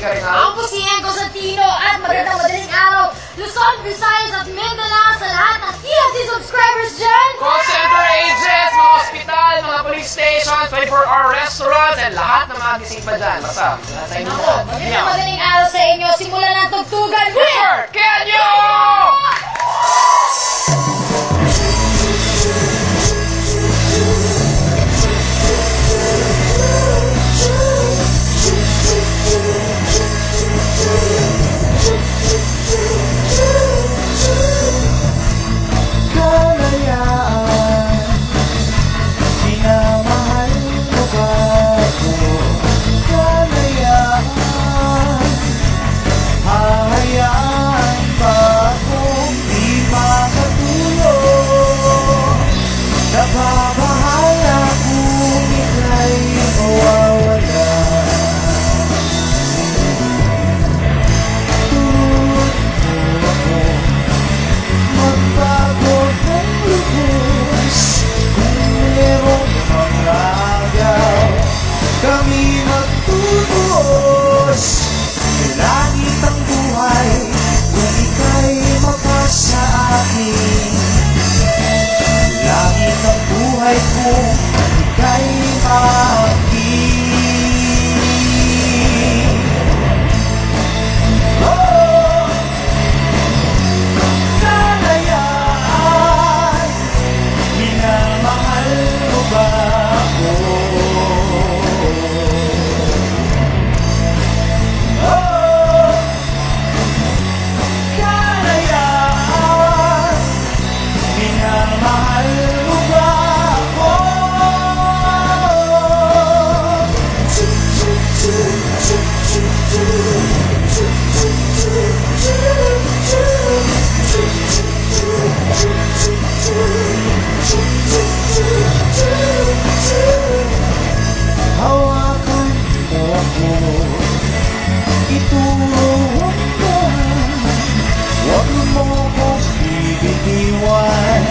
Ako po si Engo Santino at magandang madaling araw, Luzon, Visayas at Mindanao sa lahat ng TFC subscribers dyan! Call center agents, mga ospital, mga police station, 24-hour restaurants, and lahat ng mga gising pa dyan. Basta, nasa inyo po. Magandang madaling araw sa inyo. Simulan na tugtugan with Kenyo! Kami magtutuos, langit ang buhay, kung ika'y makasa akin. Langit ang buhay kung ika'y makin. Oh! Kalayaan, minamahal mo ba ako? Hawakan mo ako, ituro mo, huwag mo kong bibitiwan,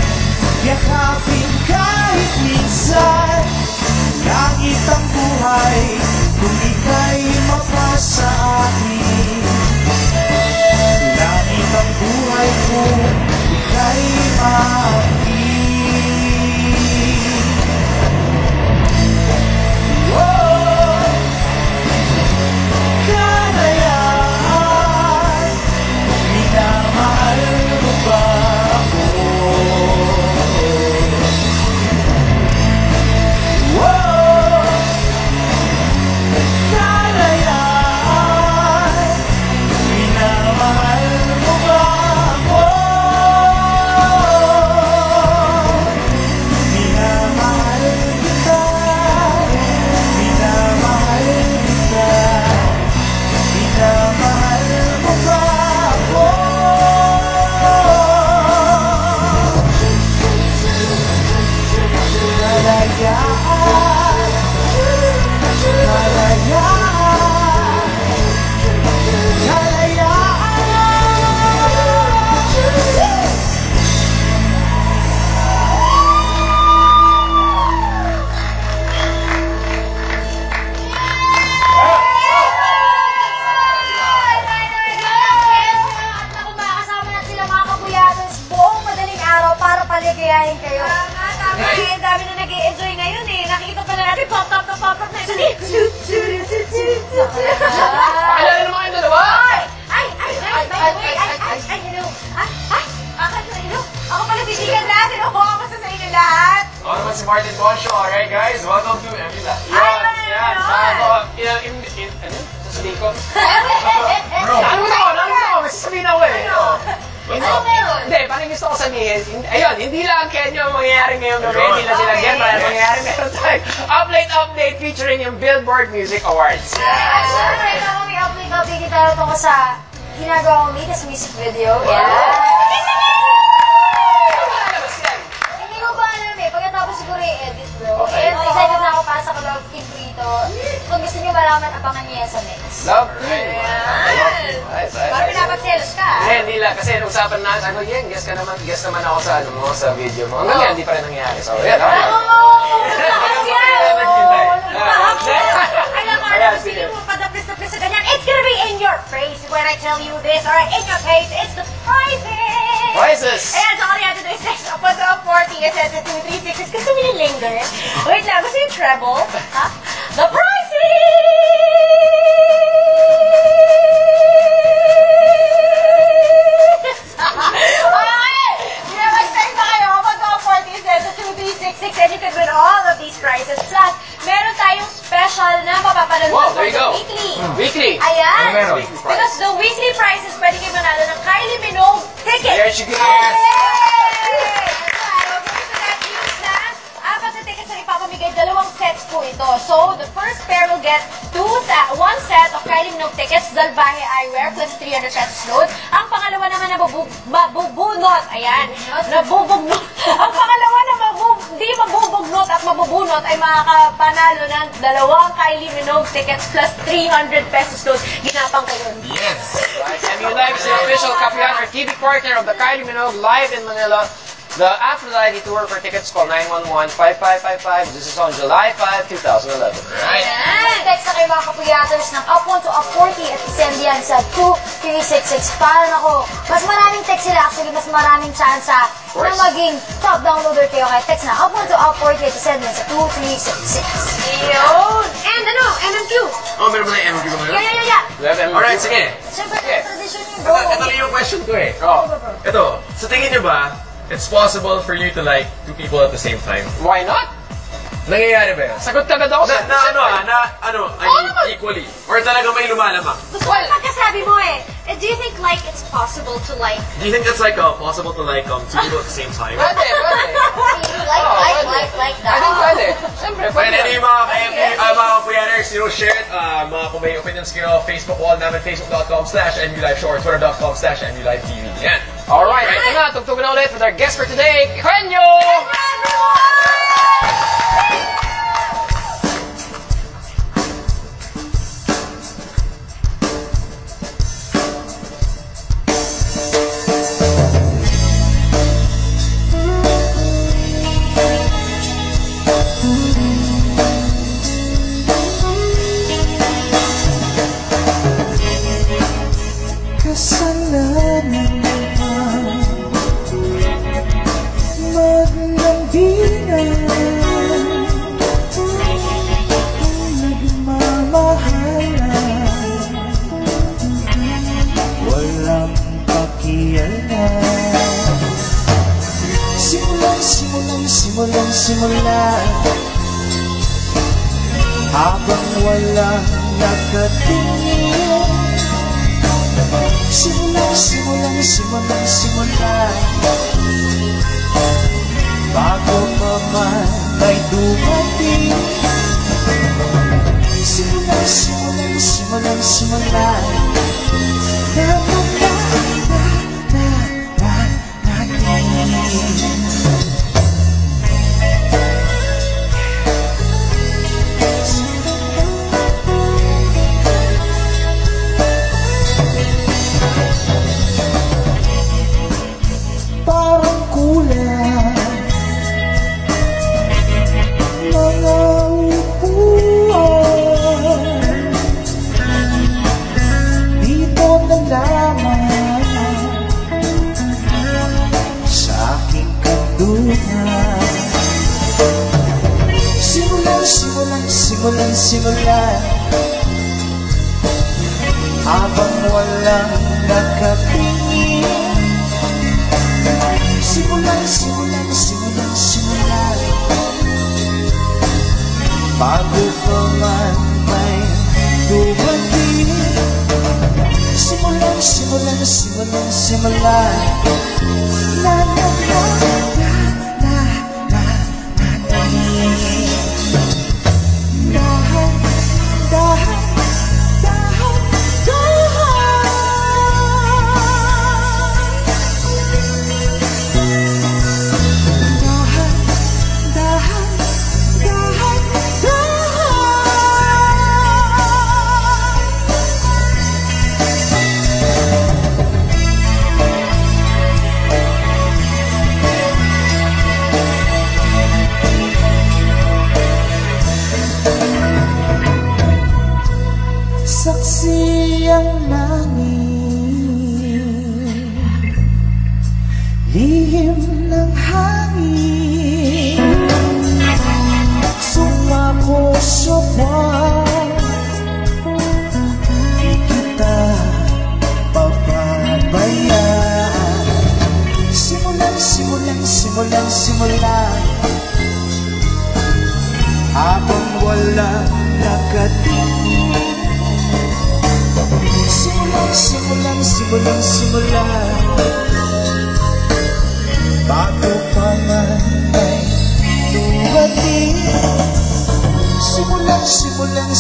yakapin kahit minsan. Langit ang buhay, kung ika'y mapasa akin. Langit ang buhay kung ika'y makin. Paligayahin kayo. Tama. Ang dami na nag-i-enjoy ngayon eh. Nakikita pala natin pop-up na Pakilala yun. Pakilala naman kayong dalawa! Ay, hello. Hello. Ako pala si Chica Glass. Hello po, kamusta sa inyo lahat? Ako naman si Martin Boncho. Alright guys, welcome to Emila. Yan. Sasabihin ko? Ano mo na? May sasabihin ako eh. Ano meron? Hindi, parang gusto ko sabihin, ayun, hindi lang Kenyo ang mangyayari ngayong gabi, hindi lang sila Gen, parang mangyayari meron tayo. Update featuring yung Billboard Music Awards. Siyempre, ito may update tayo tungkol sa ginagawa ko latest music video. Hindi ko ba alam eh, pagkatapos siguro i-edit bro. And excited na ako para sa Love Team dito. Kung gusto niyo malaman, abangan niyo yan sa next. Love? Parang pinapagselos ka. Hindi lang, kasi usapan na, sabi ko, guest naman ako sa, sa video mo. Hanggang yan, hindi pa rin nangyari. So, yan. Ay, naku, sige mo, padapis-tapis sa ganyan. It's gonna be in your face when I tell you this. Alright, in your face, it's the prizes! Prizes! Ayan, so all you have to do is text up to 40 and send it to 336. Gusto mo yung linger? Wait lang, gusto yung treble? Ha? The prizes! Okay! Mag-text na kayo kapag 40 and send it to 2366 and you can win all of these prizes. Plus, meron tayong special na mapapanood Wow, for there you the go. weekly. Weekly. Ayan. Ano meron? Weekly prize. Because the weekly prizes, pwede kayo manalo ng Kylie Minogue ticket. There she goes. Yay! Alright, okay, so that means na apat na tickets na ipapamigay, dalawang sets po ito. So, the first pair will get one set of Kylie Minogue tickets, Dalbahe Eyewear, plus 300 pesos load. Ang pangalawa naman na mabubunot, ayan, nabubugnot. Ang pangalawa na di mabubugnot at mabubunot ay makakapanalo ng dalawang Kylie Minogue tickets plus 300 pesos load. Ginapang ko yun. Yes! Right, MU Live is the official Kapihan or TV partner of the Kylie Minogue live in Manila. The Aphrodite Tour. For tickets, call 911-5555. This is on July 5, 2011. Right. Ayan. Text na kayo mga kapuyaters ng up 1 to up 40 at isend yan sa 2366. Para nako, mas maraming text sila. Actually, mas maraming chance na maging top downloader kayo. Kaya text na up 1 to up 40 at isend yan sa 2366. Ayun. And ano, MMQ. Oh, meron ba na yung MMQ ko ngayon? Yeah. We have MU. Alright, sige. Siyempre, Okay. tradisyon yung bro. Ito na yung question ko eh. Oh, Ito, sa tingin nyo ba, it's possible for you to like two people at the same time? why not? Nangyayari ba yan? Sagot agad ako sa... Equally? Or talaga may lumalamak? Gusto ko yung pagkasabi mo eh. Do you think like it's possible to like... Do you think it's like possible to like two people at the same time? Pwede. Like I that. think pwede. Siyempre, Pwede pwede. yung mga kapuyaters, share it, mga kung may opinions kayo, Facebook wall namin, facebook.com/MULiveShow or twitter.com/MULiveTV. Yan. Alright, ito na. Tugtugan na ulit with our guest for today, Kenyo! Kasalanan mo maglambingan nagmamahalan walang pakialam simulan habang walang nakatingin simulan bago pa man may dumating simulan natin parang kulang mga upuan dito na lamang sa aking kanduhan simulan habang walang nakatingin simulan bago pa man may dumating simulan lihim ng hangin, sumako sa buwan, di kita pababayaan. Simulan habang walang nakatingin. Simulan bago pa man ay dumating. Simulan na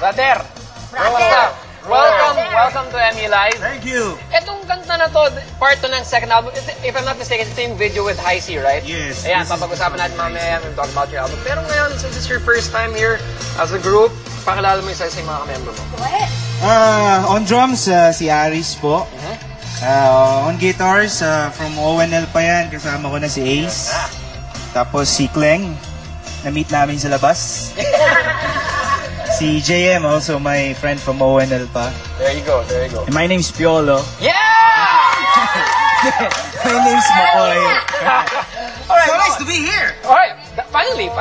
Brother! Welcome to MU Live. Thank you. Etong kanta na to, part to ng second album. If I'm not mistaken, ito yung video with High C, right? Yes. Ayan, papag-usapan natin mamaya and talk about your album. Pero ngayon, since it's your first time here as a group, pakilala mo isa sa mga member mo. On drums, si Aris po. On guitars, from ONL pa yan, kasama ko na si Ace. Tapos si Kleng, na-meet namin sa labas. Si JM, also my friend from ONL pa. There you go. And my name's Piolo. Yeah! My name's Makoy. Alright, So nice to be here! Alright, finally.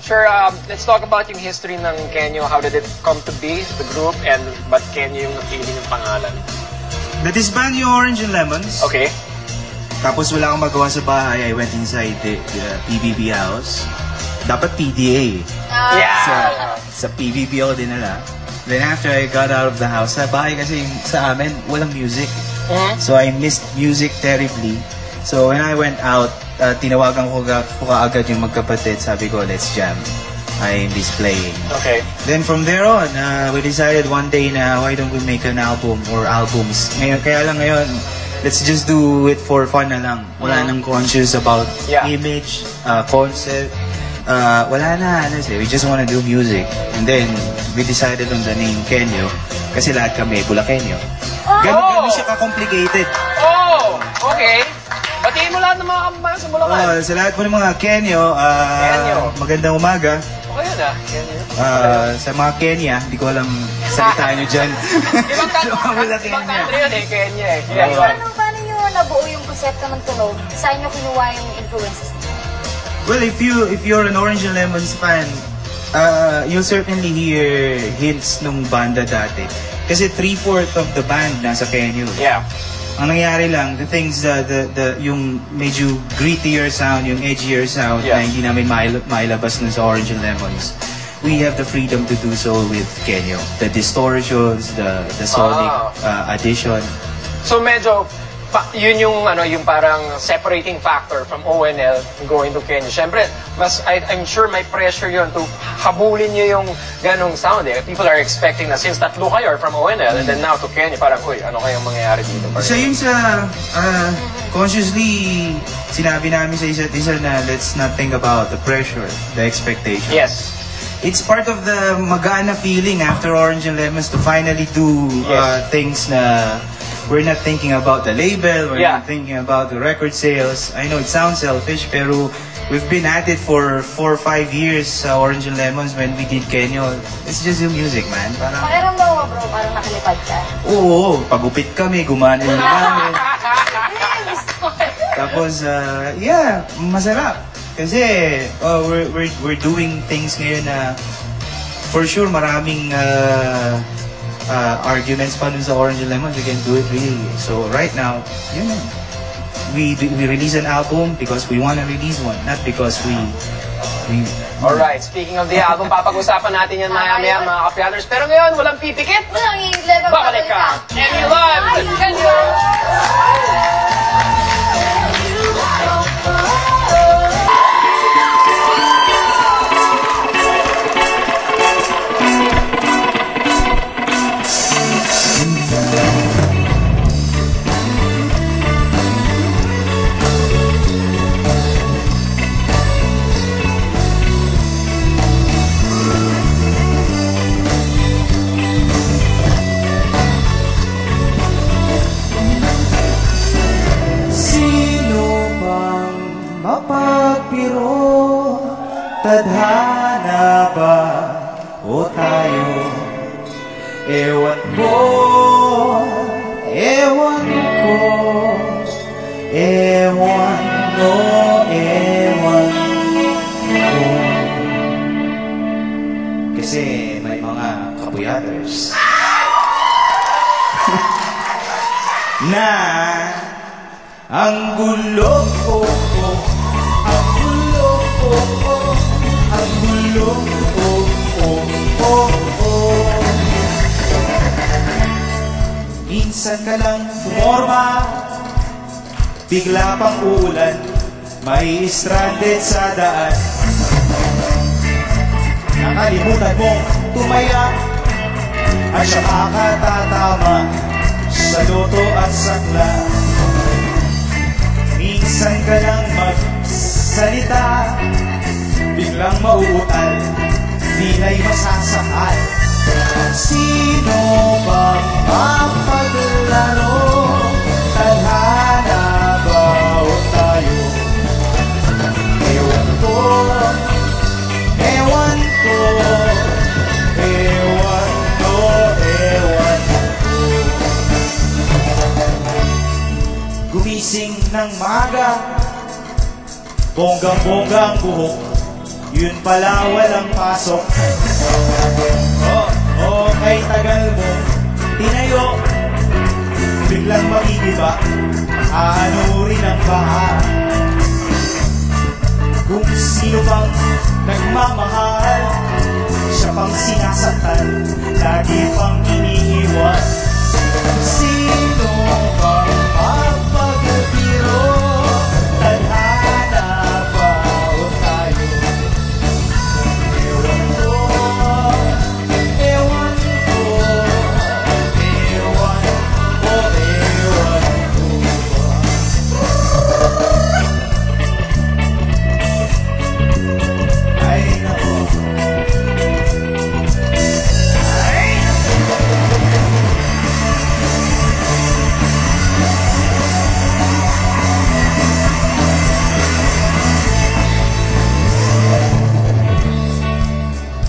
Sure, let's talk about yung history ng Kenyo. How did it come to be, the group, and ba't Kenyo yung napili yung pangalan? Na-disband yung Orange and Lemons. Okay. Tapos wala akong magawa sa bahay. I went inside the PBB house. Dapat PDA. Yeah! Sa PBB ako dinala. Then after I got out of the house, sa bahay kasi sa amin, walang music. So I missed music terribly. So when I went out, tinawagan ko kaagad yung magkapatid. Sabi ko, let's jam. I miss playing. Okay. Then from there on, we decided one day na why don't we make an album or albums. Ngayon, kaya lang ngayon, let's just do it for fun na lang. Wala nang conscious about image, concept. Wala na, we just want to do music. And then, we decided on the name Kenyo kasi lahat kami Bulakenyo. Ganun siya ka-complicated. Oh! Okay. Batiin mo lahat ng mga kababayan sa Bulacan. Sa lahat po ng mga Kenyo, magandang umaga. Okay yun Kenyo. Sa mga Kenya, hindi ko alam salitaan nyo dyan. Ibang country yun Kenya Paano nyo nabuo yung konsepto ng tunog? Saan nyo kinuha yung influences niyo? Well, if you're an Orange and Lemons fan, you'll certainly hear hints nung banda dati. Kasi 3/4 of the band nasa Kenyo. Yeah. Ang nangyari lang, the things, yung medyo grittier sound, yung edgier sound na hindi namin mailabas nun sa Orange and Lemons, we have the freedom to do so with Kenyo. The distortions, the sonic addition. So medyo yun yung yung parang separating factor from ONL going to Kenyo. Siyempre, I'm sure may pressure yun to habulin nyo yung ganong sound eh. People are expecting na since tatlo kayo are from ONL and then now to Kenyo, parang uy, ano kayang mangyayari dito? So yun sa consciously sinabi namin sa isa't isa na let's not think about the pressure, the expectation. Yes. It's part of the magana feeling after Orange and Lemons to finally do things na we're not thinking about the label, we're not thinking about the record sales. I know it sounds selfish, pero we've been at it for 4 or 5 years sa Orange and Lemons when we did Kenyo. It's just yung music, man. Pakiramdam mo, bro, parang nakalipad ka. Oo, pagupit kami, gumana yung namin. Tapos, masarap. Kasi we're doing things ngayon na for sure maraming arguments pa dun sa Orange and Lemons, we can do it really. So right now, we release an album because we want to release one, not because we Alright, speaking of the album, papag-usapan natin yan maya-maya mga ka-pianers. Pero ngayon, walang pipikit. Walang i-level. Babalik ka. MU Live with Kenyo! Tadhana ba o tayo? Ewan ko, ewan ko, ewan no, ewan ko. Kasi may mga kapuyaters na ang gulo ko, ang gulo ko, ang gulo ko, minsan ka lang tumorma, bigla pang uulan, may stranded sa daan. Nakalimutan mong tumaya at saka ka tatama sa loto at sakla. Minsan ka lang magsalita, biglang mauutal, dila'y masasakal. Sino bang mapaglaro? Tadhana ba o tayo? Ewan ko, ewan ko, ewan ko, ewan ko. Gumising ng maga, bonggang-bonggang buhok, yun pala walang pasok. Kay tagal mo tinayo, biglang magigiba, aanurin ang baha. Kung sino bang nagmamahal, siya pang sinasaktan, lagi pang iniiwan. Sino bang mapagbiro? Tadhana ba o tayo? Ewan ko, ewan ko, ewan ko, ewan ko. Ay nako, ay nako.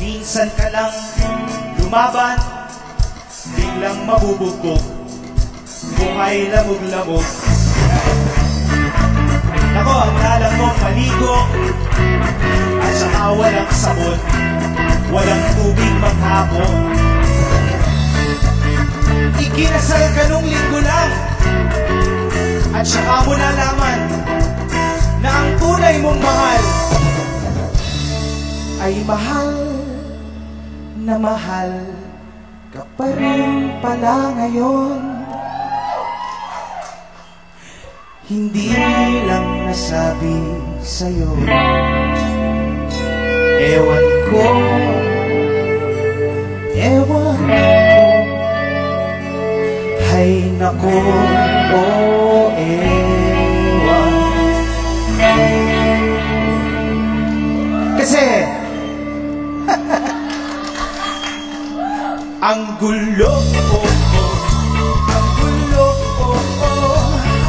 Minsan ka lang lumaban, biglang mabubugbog, buhay lamog-lamog. Nako, ang lalang mong maligo, at saka walang sabon, walang tubig maghapon. Ikinasal ka nung linggo lang, at saka mo nalaman na ang tunay mong mahal ay mahal na mahal ka pa rin pala ngayon. Hindi lang nasabi sa'yo, ewan ko, ewan ko, hay nako, oh, ewan ko. Kasi ang gulo ko, ang gulo ko,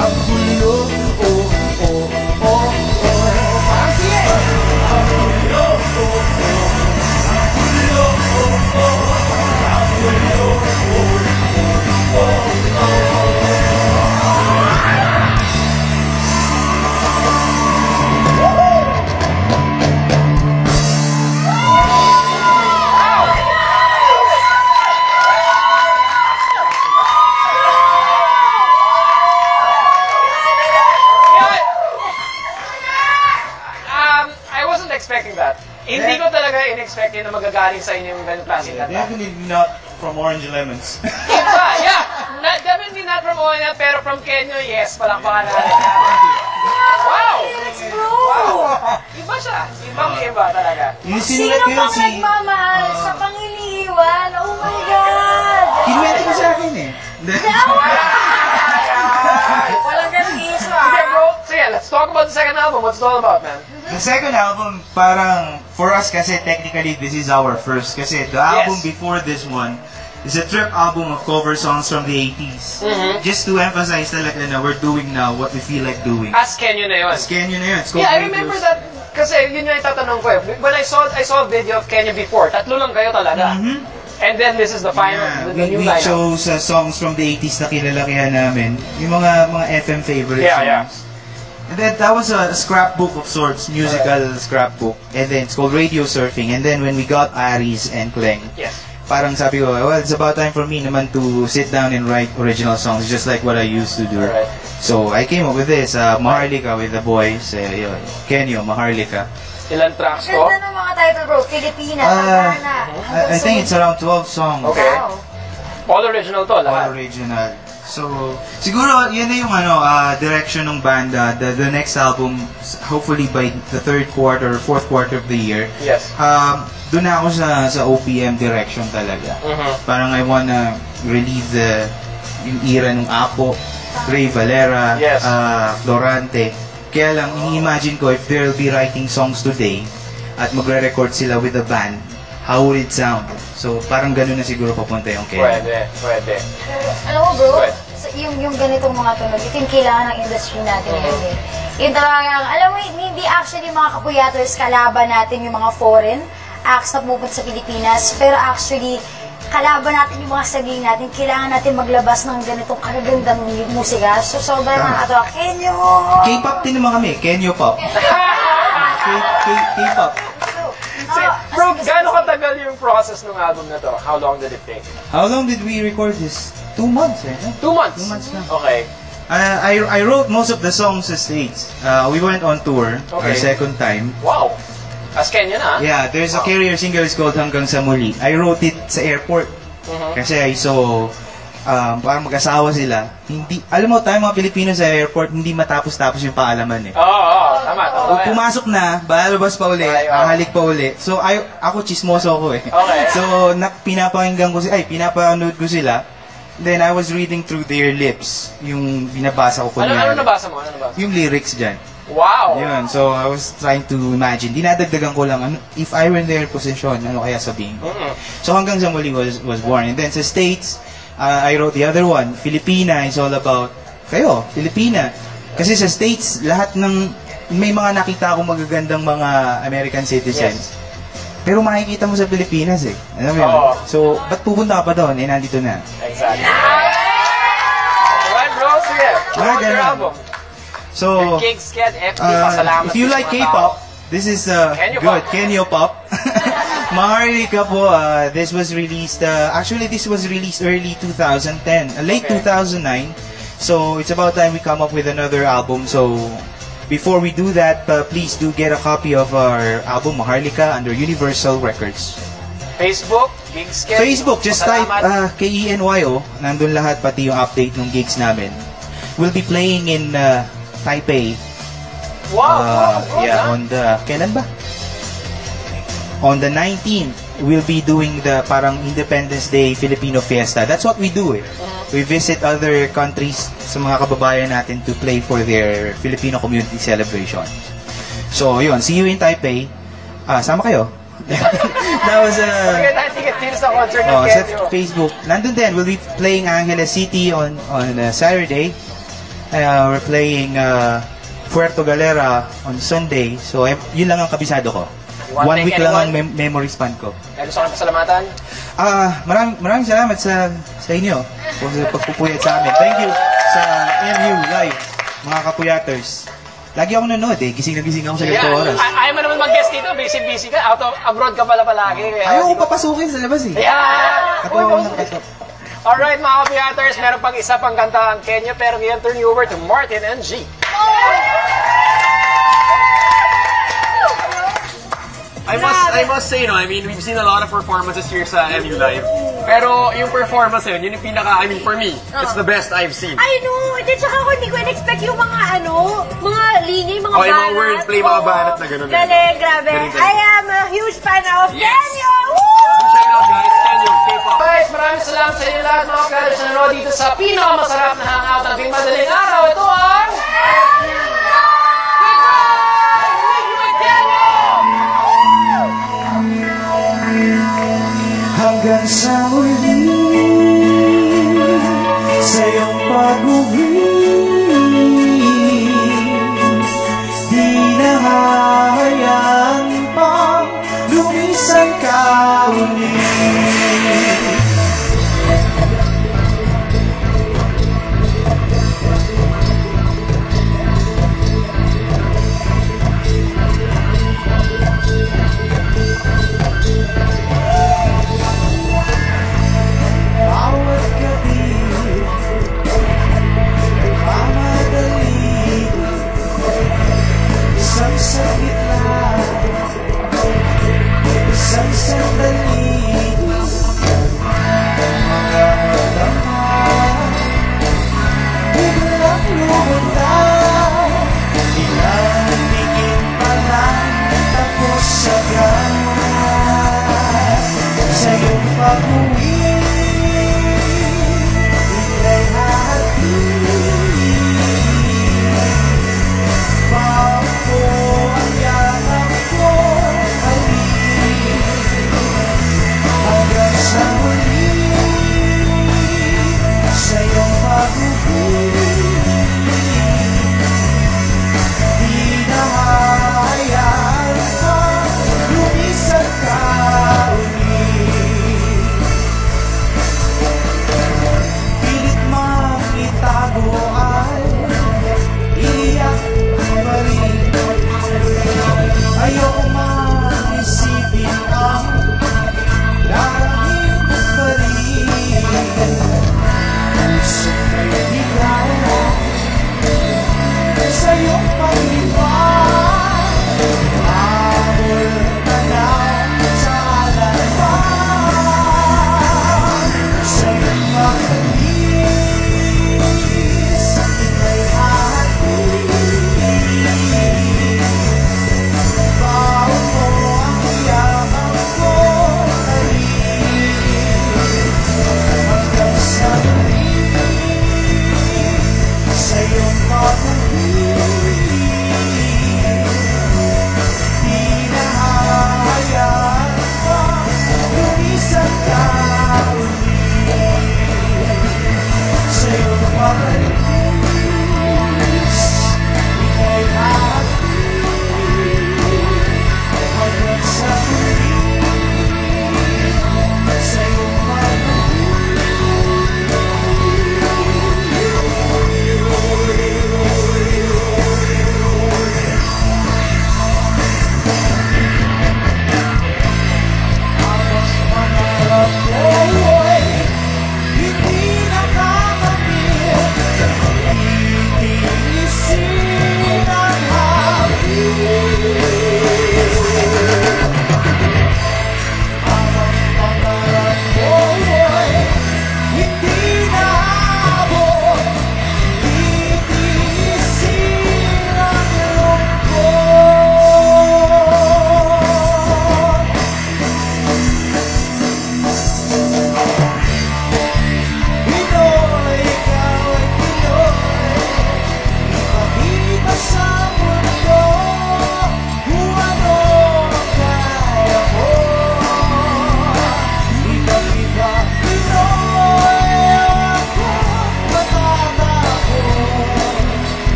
ang gulo ko, parang siya. Ang gulo ko, ang gulo ko, ang gulo ko. Expecting that. Hindi ko talaga in-expect na magagaling sa inyo yung ganung klaseng kanta. Definitely not from Orange Lemons. Yeah, definitely not from ONL, pero from Kenyo, yes, palakpakan natin. Wow! Wow! Iba siya. Ibang-iba talaga. Sino pang nagmamahal sa pangiliwan? Oh my God! Kinwento ko sa akin eh. Walang ganun issue Okay, bro. So yeah, let's talk about the second album. What's it all about, man? The second album, parang, for us kasi technically this is our first. Kasi the album before this one is a trip album of cover songs from the 80s. Just to emphasize talaga na we're doing now what we feel like doing. As Kenyo na yun. As Kenyo na yun. It's called Yeah, I remember that Kasi yun yung itatanong ko eh. When I saw a video of Kenya before, tatlo lang kayo talaga. And then this is the final, the new We lineup. chose songs from the 80s na kilalakihan namin. Yung mga FM favorite songs. And then that was a scrapbook of sorts, musical scrapbook. And then it's called Radio Surfing. And then when we got Aries and Kleng, parang sabi ko, well, it's about time for me naman to sit down and write original songs just like what I used to do. Right. So I came up with this, Maharlika with the boys, Kenyo, Maharlika. Ilan tracks ko? Ganda ng mga title, bro. Filipina, Tagana. I think it's around 12 songs. Okay. All original to, lahat? All original. So, siguro, yan na yung direction ng banda. The next album, hopefully by the third quarter, fourth quarter of the year. Yes. Doon na ako sa OPM direction talaga. Parang I wanna relieve yung era ng Apo, Ray Valera, Florante. Kaya lang, ini-imagine ko if they'll be writing songs today at magre-record sila with a band, how would it sound? So, parang gano'n na siguro papunta yung Kenya. Pwede. Alam mo, bro, yung ganitong mga tunog, ito yung kailangan ng industry natin ngayon eh. Yung talagang, alam mo, hindi actually mga kapuyaters kalaban natin yung mga foreign acts na pupunta sa Pilipinas, pero actually, kalaban natin yung mga saging natin, kailangan natin maglabas ng ganitong kagagandang musika. So, sobrang nakatawa. Kenyo! K-pop din naman kami. Kenyo pop. K-pop. Bro, gaano katagal yung process ng album na to? How long did it take? How long did we record this? 2 months, eh? 2 months? 2 months lang. Okay. I wrote most of the songs sa States. We went on tour, our second time. Wow! As Kenya na? Yeah, there's a Carrier single, it's called Hanggang sa Muli. I wrote it sa airport. Kasi I saw, parang mag-asawa sila. Hindi, alam mo, tayo mga Pilipino sa airport, hindi matapos-tapos yung paalaman eh. Tama. Pumasok na, balabas pa uli, halik pa uli. So, ako chismoso ako eh. Okay. So, pinapanood ko sila. Then, I was reading through their lips, yung binabasa ko kunyari. Ano nabasa mo? Yung lyrics dyan. Wow! Yun, so I was trying to imagine. Dinadagdagan ko lang, if I were in their position, ano kaya sabihin ko? So hanggang sa muli was born. And then sa States, I wrote the other one, Filipina is all about kayo, Filipina. Kasi sa States, lahat ng, may mga nakita akong magagandang mga American citizens. Pero makikita mo sa Pilipinas eh. Alam mo yun? So, ba't pupunta ka pa doon? Eh, nandito na. Exactly. Alright bro, sige. Promote your album. So, if you like K-pop, this is good. Kenyo Pop. Maharlika po, this was released, actually this was released early 2010, late 2009. So, it's about time we come up with another album. So, before we do that, please do get a copy of our album, Maharlika, under Universal Records. Facebook, gigs Kenyo. Facebook, just type KENYO. Nandun lahat, pati yung update ng gigs namin. We'll be playing in Taipei. Wow! Yeah, on the, kailan ba? On the 19th, we'll be doing the parang Independence Day Filipino Fiesta. That's what we do eh. We visit other countries sa mga kababayan natin to play for their Filipino community celebration. So, yun. See you in Taipei. Sama kayo. That was sa concert ng Kenyo. Sa Facebook. Nandun din, we'll be playing Angeles City on Saturday. We're playing Puerto Galera on Sunday. So, yun lang ang kabisado ko. 1 week lang ang memory span ko. Ano sa pasalamatan? Maraming salamat sa inyo sa pagpupuyat sa amin. Thank you sa MU Live, mga kapuyaters. Lagi ako nanood eh. Gising na gising ako sa ganito oras. Ayaw mo naman mag-guest dito. Busy ka. Abroad ka pala palagi. Ayaw ko papasukin sa labas eh. Katuwa ng katok. Alright mga kapuyaters, meron pang isa pang kanta ang Kenya, pero ngayon turn you over to Martin and G. I must say, I mean, we've seen a lot of performances here sa MU Live. Pero yung performance yun yung pinaka, I mean, for me, it's the best I've seen. I know! Hindi, tsaka ako hindi ko in-expect yung mga mga linya, mga banat. Yung mga wordplay, mga banat na gano'n. Galing, grabe. I am a huge fan of Kenyo! Check it out guys, Kenyo, K-pop. Guys, maraming salamat sa inyo lahat mga kapuyaters na nanood dito sa pinakamasarap na hangout ng Bing Madaling Araw. Ito ang... Hanggang sa uli sa iyong pag-uwi, di na hahayaan muli. Bawat gabi nagmamadali, isang saglit lang, isang sandali, mga laman biglang lumutang, ilang tingin pa lang tapos agad sa iyong pag